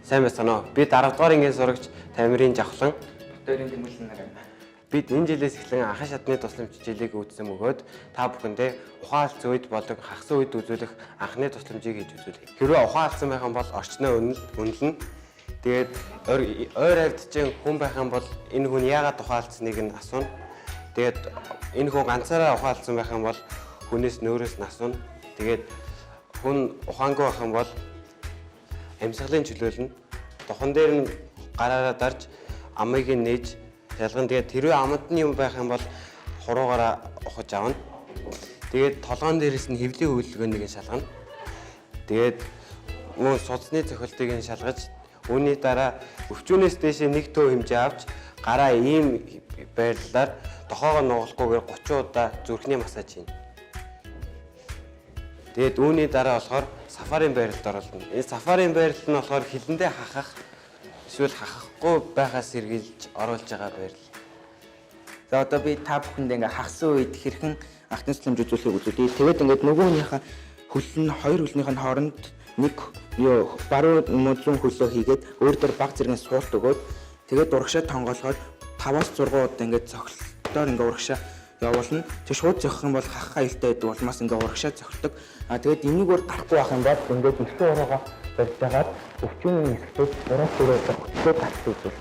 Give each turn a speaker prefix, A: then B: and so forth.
A: Сайн байна уу? Би 10 дугаар ангийн сурагч Тамирын Жавхлан.
B: Дөрийн тэмүүлсэн нар.
A: Бид энэ жилээс эхлэн анхан шатны тусламж хичээлийг үүсгэн өгөөд та бүхэндээ ухаан алдсан үед болон хагас үед үзүүлэх анхны тусламжийг хийж үзүүлье. Хэрвээ ухаан алдсан байх юм бол орчноо үнэлнэ. Тэгээд ойр альдчин хүн байх юм бол энэ хүн яагаад ухаан алдсныг нь асууна. Тэгээд энэ хүн ганцаараа ухаан алдсан байх юм бол хүнээс нөөрэс нь асууна. Тэгээд хүн ухаангүй байх юм бол амьсгалын чөлөөлнө. Тохон дээр нь гараараа дарж амыг нь нээж ялган. Тэгээд тэрвээ амтны юм байх юм бол хуруугаараа ухаж авна. Тэгээд толгоон дээрээс нь хэвлийн хөдөлгөөнийг шалгана. Тэгээд мөн судасны цохилтыг нь шалгаж үүний дараа өвчүүнээс дээшээ нэг төө хэмжээ авч гараа ийм байрлалаар тохоогоо нугалахгүйгээр 30 удаа зүрхний массаж хийн. Тэгээд үүний дараа болохоор сафарын байралд оролцоно. Энэ сафарын байрал нь болохоор хилэндээ хахах эсвэл хахахгүй байхаас сэргийлж оруулж байгаа байрал.
B: За одоо би та бүхэнд ингээ хагсан үед хэрхэн анхны тусламж үзүүлэхийг үзүүлье. Тэгээд ингээд нөгөөнийхөө хөлн хоёр хөлнийх нь хооронд нэг баруун мөдлөн хөлөө хийгээд өөр дөр баг зэргийн суулт өгөөд тэгээд урагшаа тонгоолгоод 5-6 удаа ингээд цогцолтоор ингээ урагшаа явуулна. Тэг шууд зохих юм бол хахах аюултай байдаг улмаас ингээ урагшаа зохидог. Тэгээд энийг өөр гарахгүй байх юм бол ингээд ихтэй ураагаа барьж агаад өвчнөний хэсгүүд ураа төрөө зохицоо татсан үзүүл.